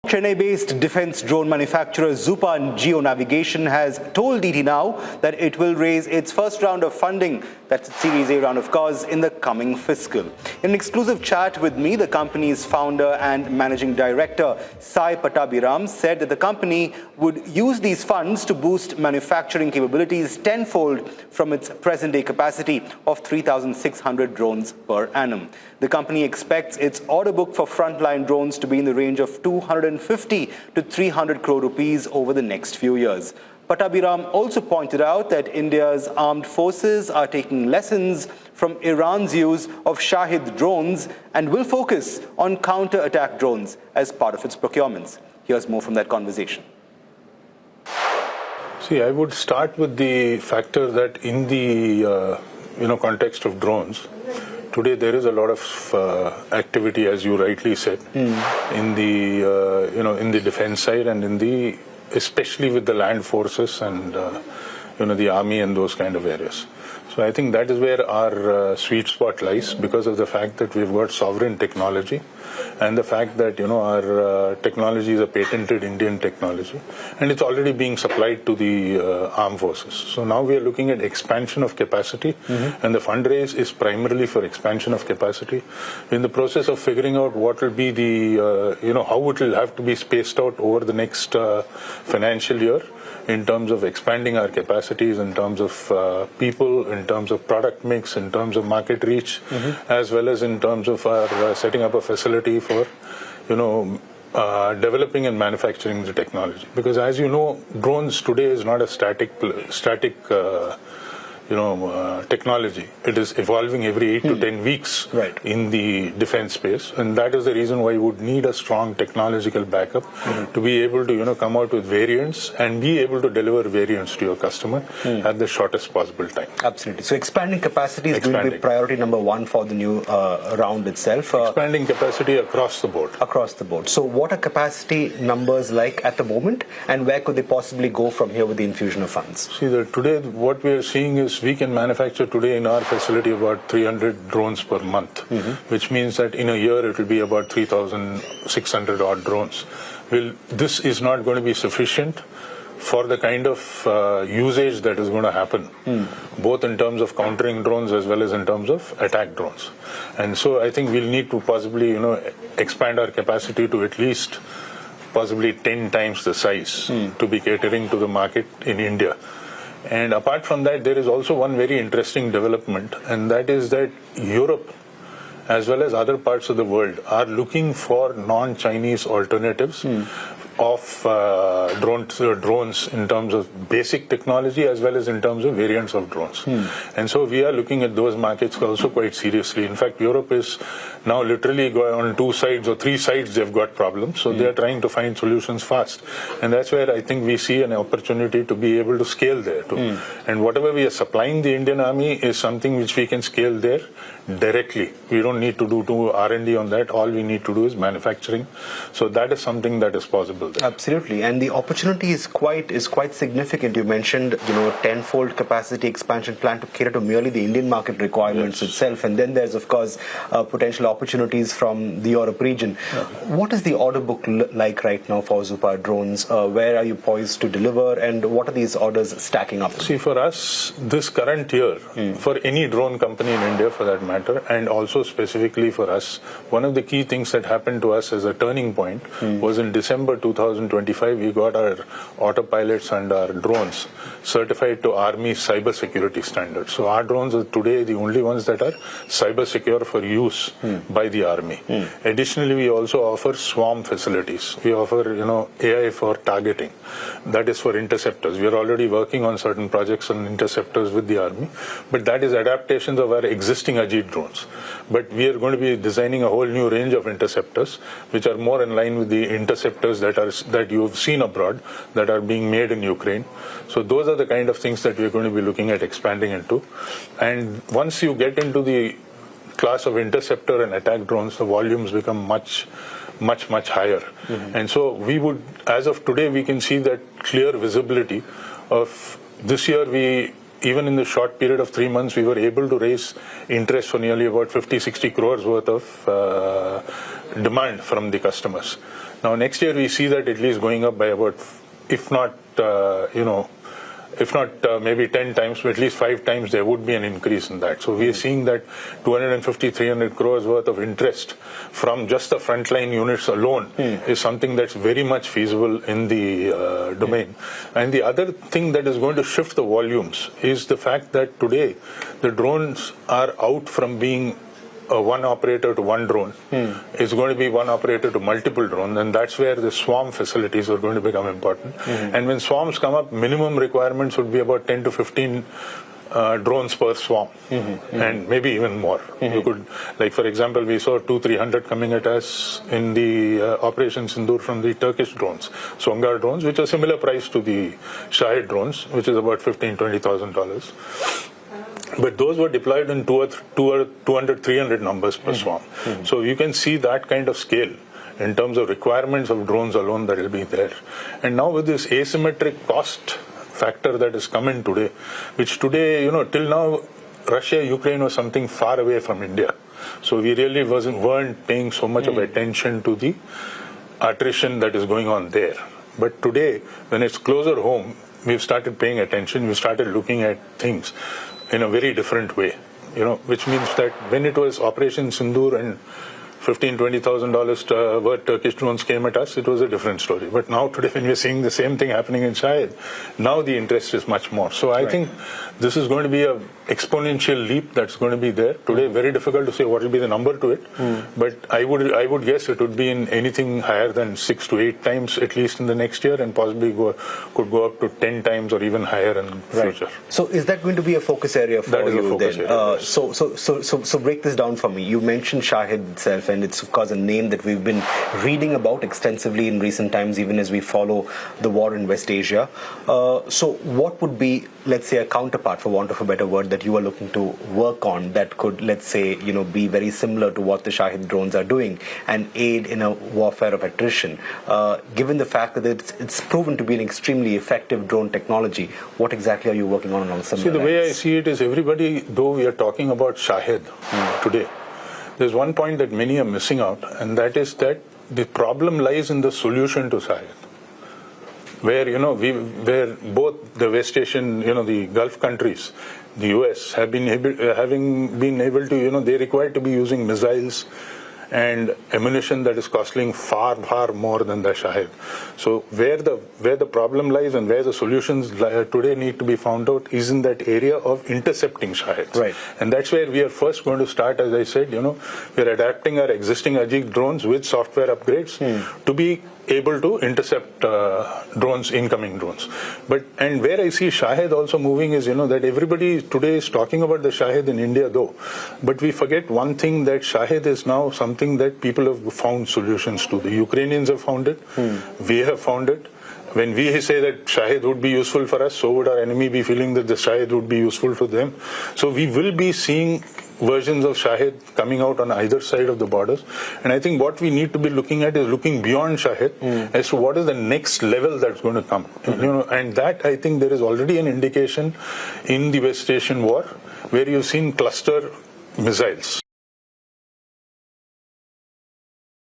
Chennai-based defense drone manufacturer Zuppa Geo Navigation has told DT Now that it will raise its first round of funding, that's its Series A round of course, in the coming fiscal. In an exclusive chat with me, the company's founder and managing director, Sai Pattabhiram, said that the company would use these funds to boost manufacturing capabilities tenfold from its present-day capacity of 3,600 drones per annum. The company expects its order book for frontline drones to be in the range of 250 to 300 crore rupees over the next few years. Pattabhiram also pointed out that India's armed forces are taking lessons from Iran's use of Shahid drones and will focus on counter-attack drones as part of its procurements. Here's more from that conversation. See, I would start with the factor that in the context of drones, today there is a lot of activity, as you rightly said, in the in the defense side and in the especially with the land forces and the army and those kind of areas. So I think that is where our sweet spot lies, because of the fact that we've got sovereign technology and the fact that our technology is a patented Indian technology and it's already being supplied to the armed forces. So now we are looking at expansion of capacity, and the fundraise is primarily for expansion of capacity. In the process of figuring out what will be the how it will have to be spaced out over the next financial year, in terms of expanding our capacities, in terms of people, in terms of product mix, in terms of market reach, as well as in terms of our setting up a facility for, developing and manufacturing the technology. Because as you know, drones today is not a static technology. It is evolving every 8 to 10 weeks in the defense space, and that is the reason why you would need a strong technological backup to be able to come out with variants and be able to deliver variants to your customer at the shortest possible time. Absolutely. So expanding capacity is going to be priority number one for the new round itself. Expanding capacity across the board. Across the board. So what are capacity numbers like at the moment, and where could they possibly go from here with the infusion of funds? See, today what we are seeing is we can manufacture today in our facility about 300 drones per month, which means that in a year it will be about 3,600 odd drones. Well, this is not going to be sufficient for the kind of usage that is going to happen, both in terms of countering drones as well as in terms of attack drones. And so I think we'll need to possibly expand our capacity to at least possibly 10 times the size to be catering to the market in India. And apart from that, there is also one very interesting development, and that is that Europe, as well as other parts of the world, are looking for non-Chinese alternatives of drones in terms of basic technology as well as in terms of variants of drones. And so we are looking at those markets also quite seriously. In fact, Europe is now literally going on 2 sides or 3 sides they've got problems, so they are trying to find solutions fast. And that's where I think we see an opportunity to be able to scale there too. And whatever we are supplying the Indian Army is something which we can scale there directly. We don't need to do R&D on that. All we need to do is manufacturing. So that is something that is possible there. Absolutely, and the opportunity is quite significant. You mentioned tenfold capacity expansion plan to cater to merely the Indian market requirements itself, and then there's of course potential opportunities from the Europe region. What is the order book like right now for Zuppa drones? Where are you poised to deliver, and what are these orders stacking up to? See, for us, this current year, for any drone company in India for that matter, and also specifically for us, one of the key things that happened to us as a turning point was in December 2025, we got our autopilots and our drones certified to Army cyber security standards. So our drones are today the only ones that are cyber secure for use by the Army. Additionally, we also offer swarm facilities. We offer AI for targeting. That is for interceptors. We are already working on certain projects on interceptors with the Army, but that is adaptations of our existing Ajit drones. But we are going to be designing a whole new range of interceptors which are more in line with the interceptors that you've seen abroad that are being made in Ukraine. So those are the kind of things that we're going to be looking at expanding into. And once you get into the class of interceptor and attack drones, the volumes become much higher. And so we would, as of today, we can see that clear visibility of this year. Even in the short period of 3 months, we were able to raise interest for nearly about 50-60 crores worth of demand from the customers. Now next year we see that at least going up by about, if not maybe 10 times, but at least 5 times there would be an increase in that. So we are seeing that 250, 300 crores worth of interest from just the frontline units alone is something that's very much feasible in the domain. And the other thing that is going to shift the volumes is the fact that today the drones are out from being one operator to one drone. It's going to be one operator to multiple drones, and that's where the swarm facilities are going to become important. And when swarms come up, minimum requirements would be about 10 to 15 drones per swarm, and maybe even more. You could, like for example, we saw 200-300 coming at us in the Operation Sindoor from the Turkish drones, Songar drones, which are similar price to the Shahed drones, which is about $15,000-$20,000. But those were deployed in 200-300 numbers per swarm. So you can see that kind of scale in terms of requirements of drones alone that will be there. And now with this asymmetric cost factor that has come in today, which today, till now, Russia, Ukraine was something far away from India. So we really weren't paying so much of attention to the attrition that is going on there. But today, when it's closer home, we've started paying attention, we've started looking at things in a very different way, which means that when it was Operation Sindoor and $15,000-$20,000 worth Turkish drones came at us, it was a different story. But now today when we're seeing the same thing happening in Shahed, now the interest is much more. So I think this is going to be an exponential leap that's going to be there. Today, very difficult to say what will be the number to it, but I would guess it would be in anything higher than 6 to 8 times at least in the next year, and possibly could go up to 10 times or even higher in the future. So is that going to be a focus area for that is you a focus then? Area, yes. So break this down for me. You mentioned Shahed itself, and it's of course a name that we've been reading about extensively in recent times, even as we follow the war in West Asia. So what would be, let's say, a counterpart, for want of a better word, that you are looking to work on that could, let's say, be very similar to what the Shahed drones are doing and aid in a warfare of attrition? Given the fact that it's proven to be an extremely effective drone technology, what exactly are you working on along similar lines? See, the way I see it is everybody, though we are talking about Shahed today, there's one point that many are missing out, and that is that the problem lies in the solution to Shahed. Where, where both the West Asian, the Gulf countries, the US, have been having been able to, they require to be using missiles and ammunition that is costing far, far more than the Shahed. So where the problem lies and where the solutions today need to be found out is in that area of intercepting Shaheds. Right. And that's where we are first going to start, as I said, we're adapting our existing Ajit drones with software upgrades to be able to intercept drones, incoming drones. And where I see Shahed also moving is, that everybody today is talking about the Shahed in India though, but we forget one thing, that Shahed is now something that people have found solutions to. The Ukrainians have found it, we have found it. When we say that Shahed would be useful for us, so would our enemy be feeling that the Shahed would be useful to them. So we will be seeing versions of Shahed coming out on either side of the borders. And I think what we need to be looking at is looking beyond Shahed as to what is the next level that's going to come. And that, I think there is already an indication in the West Asian war where you've seen cluster missiles.